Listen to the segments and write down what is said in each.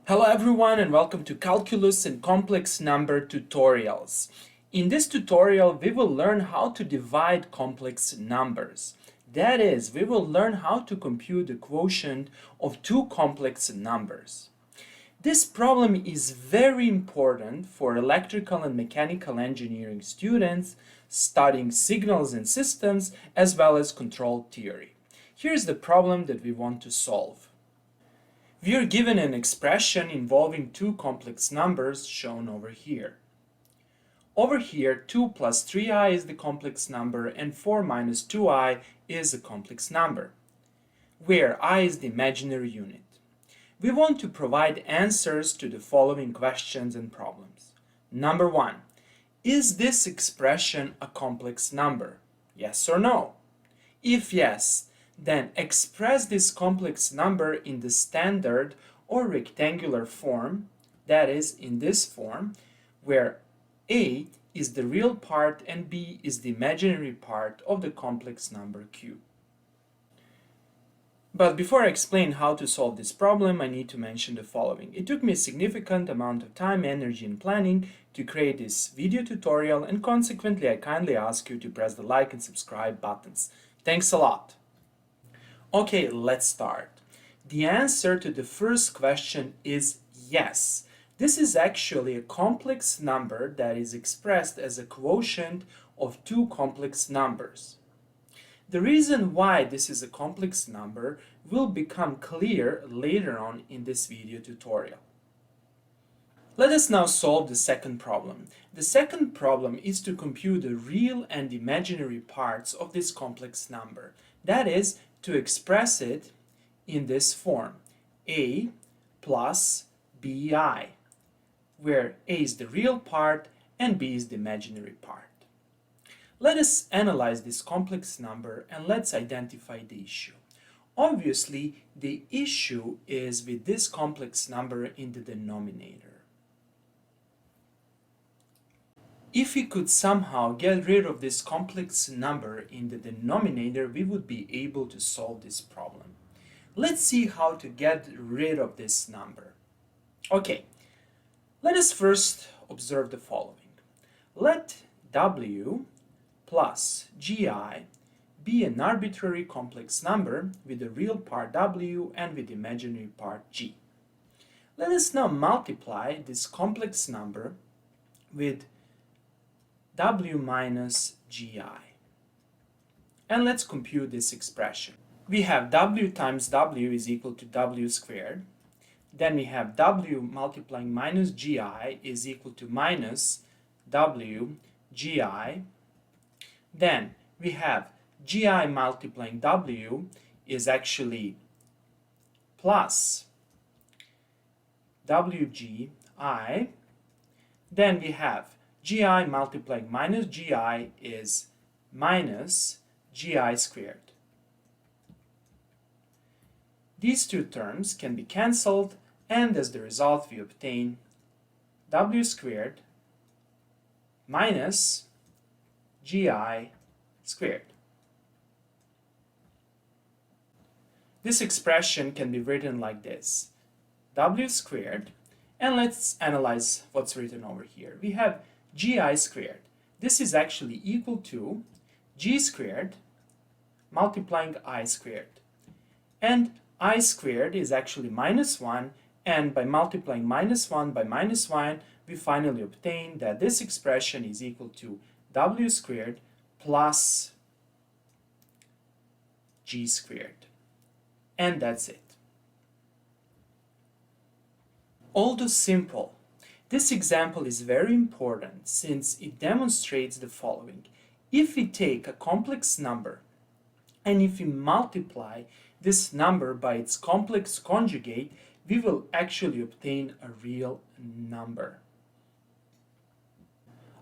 Hello everyone and welcome to Calculus and Complex Number tutorials. In this tutorial we will learn how to divide complex numbers. That is, we will learn how to compute the quotient of two complex numbers. This problem is very important for electrical and mechanical engineering students studying signals and systems as well as control theory. Here's the problem that we want to solve. We are given an expression involving two complex numbers shown over here. Over here, 2 plus 3i is the complex number and 4 minus 2i is a complex number, where I is the imaginary unit. We want to provide answers to the following questions and problems. Number 1. Is this expression a complex number? Yes or no? If yes, then express this complex number in the standard or rectangular form, that is, in this form, where a is the real part and b is the imaginary part of the complex number q. But before I explain how to solve this problem, I need to mention the following. It took me a significant amount of time, energy, and planning to create this video tutorial, and consequently I kindly ask you to press the like and subscribe buttons. Thanks a lot! Okay, let's start. The answer to the first question is yes. This is actually a complex number that is expressed as a quotient of two complex numbers. The reason why this is a complex number will become clear later on in this video tutorial. Let us now solve the second problem. The second problem is to compute the real and imaginary parts of this complex number. That is, to express it in this form, a plus bi, where a is the real part and b is the imaginary part. Let us analyze this complex number and let's identify the issue. Obviously, the issue is with this complex number in the denominator. If we could somehow get rid of this complex number in the denominator, we would be able to solve this problem. Let's see how to get rid of this number. Okay, let us first observe the following. Let w plus gi be an arbitrary complex number with the real part w and with the imaginary part g. Let us now multiply this complex number with w minus gi. And let's compute this expression. We have w times w is equal to w squared. Then we have w multiplying minus gi is equal to minus w gi. Then we have gi multiplying w is actually plus wgi. Then we have gi multiplying minus gi is minus gi squared. These two terms can be cancelled, and as the result we obtain w squared minus gi squared. This expression can be written like this: w squared, and let's analyze what's written over here. We have gi squared. This is actually equal to g squared multiplying I squared. And I squared is actually minus 1, and by multiplying minus 1 by minus 1, we finally obtain that this expression is equal to w squared plus g squared. And that's it. Although simple, this example is very important since it demonstrates the following. If we take a complex number and if we multiply this number by its complex conjugate, we will actually obtain a real number.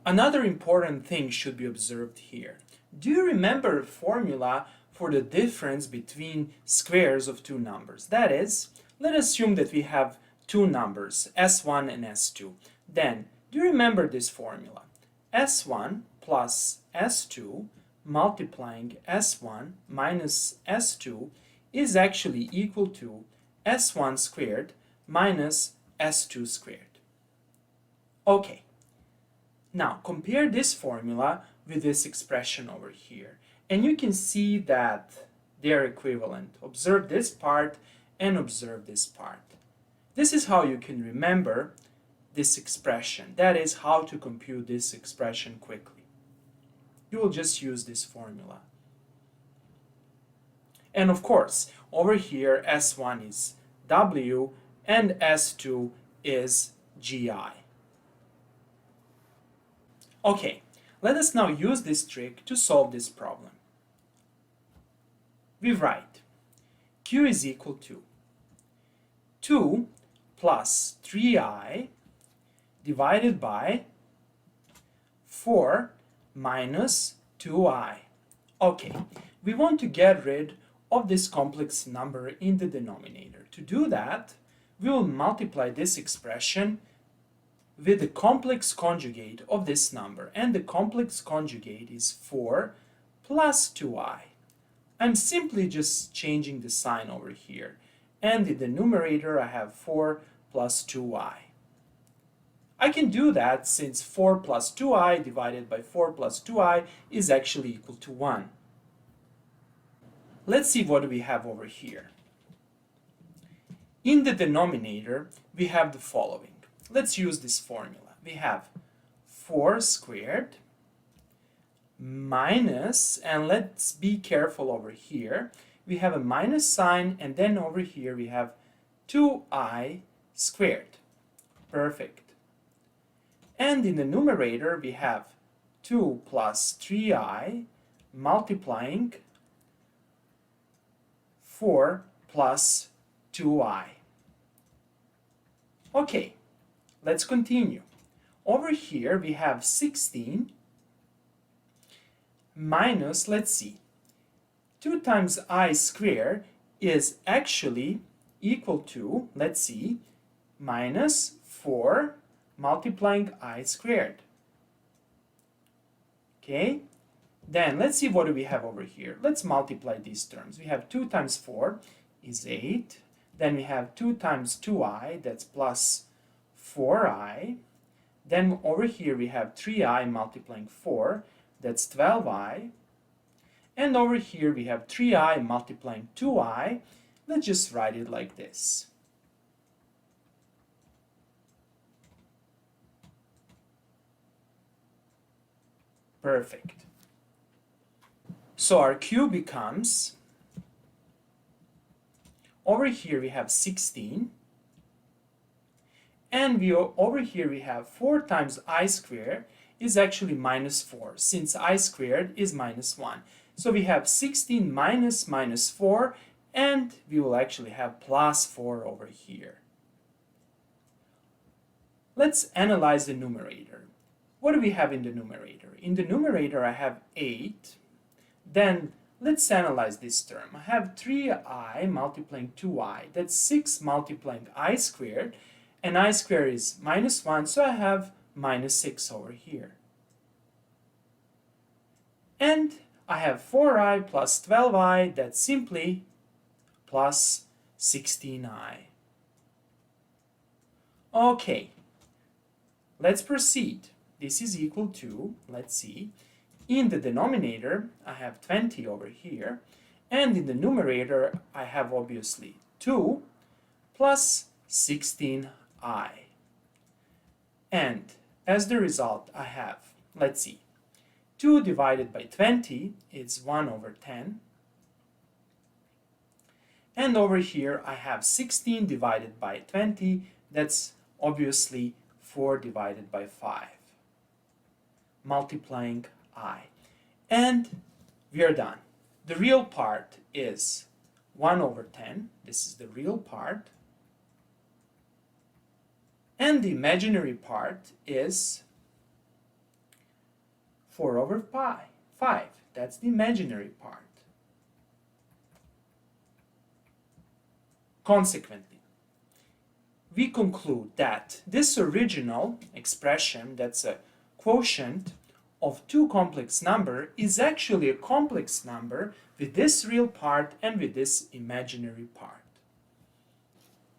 Another important thing should be observed here. Do you remember the formula for the difference between squares of two numbers? That is, let's assume that we have two numbers, s1 and s2. Then, do you remember this formula? s1 plus s2 multiplying s1 minus s2 is actually equal to s1 squared minus s2 squared. Okay, now compare this formula with this expression over here, and you can see that they're equivalent. Observe this part and observe this part. This is how you can remember this expression. That is how to compute this expression quickly. You will just use this formula. And of course, over here S1 is W and S2 is GI. Okay, let us now use this trick to solve this problem. We write Q is equal to 2 plus 3i divided by 4 minus 2i. Okay, we want to get rid of this complex number in the denominator. To do that, we will multiply this expression with the complex conjugate of this number, and the complex conjugate is 4 plus 2i. I'm simply just changing the sign over here, and in the numerator I have 4 plus 2i. I can do that since 4 plus 2i divided by 4 plus 2i is actually equal to 1. Let's see what we have over here. In the denominator, we have the following. Let's use this formula. We have 4 squared minus, and let's be careful over here, we have a minus sign, and then over here we have 2i squared. Perfect. And in the numerator we have 2 plus 3i multiplying 4 plus 2i. Okay, let's continue. Over here we have 16 minus, let's see, 2 times I squared is actually equal to, let's see, minus 4 multiplying I squared. Okay, then let's see what do we have over here. Let's multiply these terms. We have 2 times 4 is 8. Then we have 2 times 2i, that's plus 4i. Then over here we have 3i multiplying 4, that's 12i. And over here we have 3i multiplying 2i. Let's just write it like this. Perfect. So our Q becomes, over here we have 16, and over here we have 4 times I squared is actually minus 4, since I squared is minus 1. So we have 16 minus minus 4, and we will actually have plus 4 over here. Let's analyze the numerator. What do we have in the numerator? In the numerator I have 8. Then let's analyze this term. I have 3i multiplying 2i. That's 6 multiplying I squared. And I squared is minus 1, so I have minus 6 over here. And I have 4i plus 12i. That's simply plus 16i. Okay, let's proceed. This is equal to, let's see, in the denominator I have 20 over here, and in the numerator I have obviously 2 plus 16i. And as the result I have, let's see, 2 divided by 20 is 1 over 10. And over here I have 16 divided by 20, that's obviously 4 divided by 5. Multiplying I. And we are done. The real part is 1 over 10. This is the real part. And the imaginary part is 4 over 5. That's the imaginary part. Consequently, we conclude that this original expression, that's a quotient of two complex number, is actually a complex number with this real part and with this imaginary part.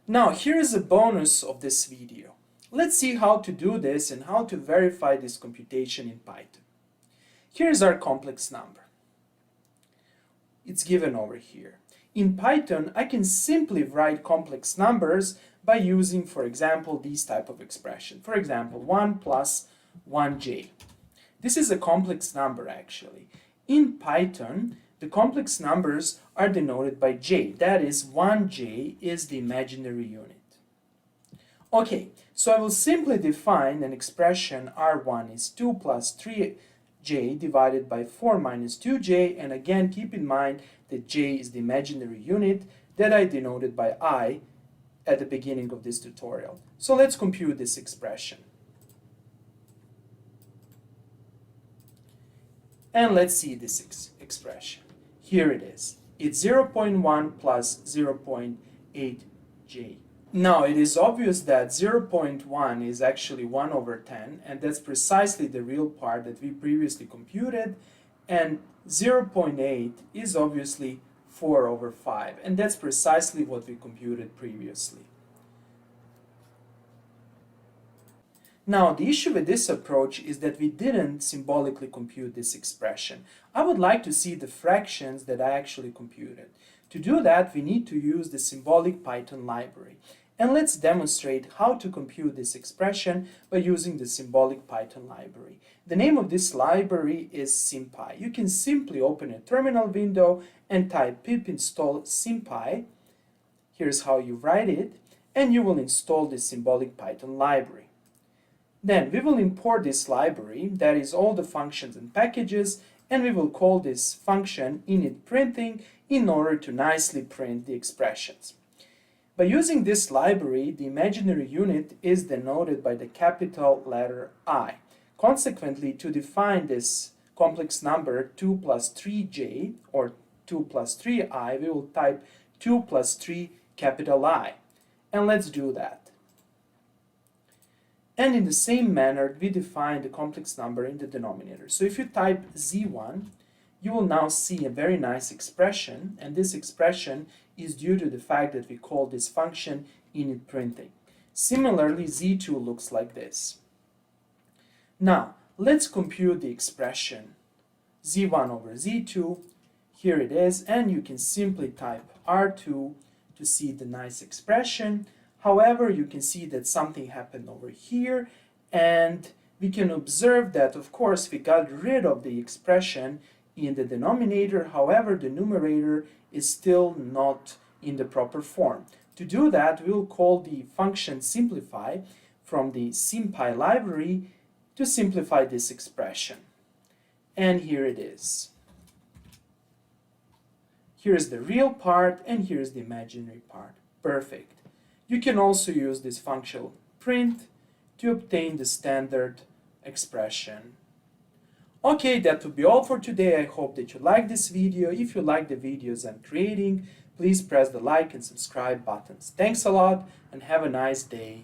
Now, here is a bonus of this video. Let's see how to do this and how to verify this computation in Python. Here's our complex number. It's given over here. In Python, I can simply write complex numbers by using, for example, these type of expression. For example, 1 plus 1j. This is a complex number actually. In Python, the complex numbers are denoted by j. That is, 1j is the imaginary unit. Okay, so I will simply define an expression r1 is 2 plus 3j divided by 4 minus 2j, and again keep in mind that j is the imaginary unit that I denoted by I at the beginning of this tutorial. So let's compute this expression. And let's see this expression. Here it is. It's 0.1 plus 0.8j. Now, it is obvious that 0.1 is actually 1 over 10, and that's precisely the real part that we previously computed, and 0.8 is obviously 4 over 5, and that's precisely what we computed previously. Now, the issue with this approach is that we didn't symbolically compute this expression. I would like to see the fractions that I actually computed. To do that, we need to use the symbolic Python library. And let's demonstrate how to compute this expression by using the symbolic Python library. The name of this library is SymPy. You can simply open a terminal window and type pip install SymPy. Here's how you write it, and you will install the symbolic Python library. Then we will import this library, that is all the functions and packages, and we will call this function initPrinting in order to nicely print the expressions. By using this library, the imaginary unit is denoted by the capital letter I. Consequently, to define this complex number 2 plus 3j or 2 plus 3i, we will type 2 plus 3 capital I. And let's do that. And in the same manner, we define the complex number in the denominator. So if you type z1, you will now see a very nice expression, and this expression is due to the fact that we call this function initPrinting. Similarly, z2 looks like this. Now, let's compute the expression z1 over z2. Here it is, and you can simply type r2 to see the nice expression. However, you can see that something happened over here, and we can observe that, of course, we got rid of the expression in the denominator. However, the numerator is still not in the proper form. To do that, we'll call the function simplify from the SymPy library to simplify this expression. And here it is. Here's the real part, and here's the imaginary part. Perfect. You can also use this function print to obtain the standard expression. Okay, that would be all for today. I hope that you liked this video. If you like the videos I'm creating, please press the like and subscribe buttons. Thanks a lot and have a nice day.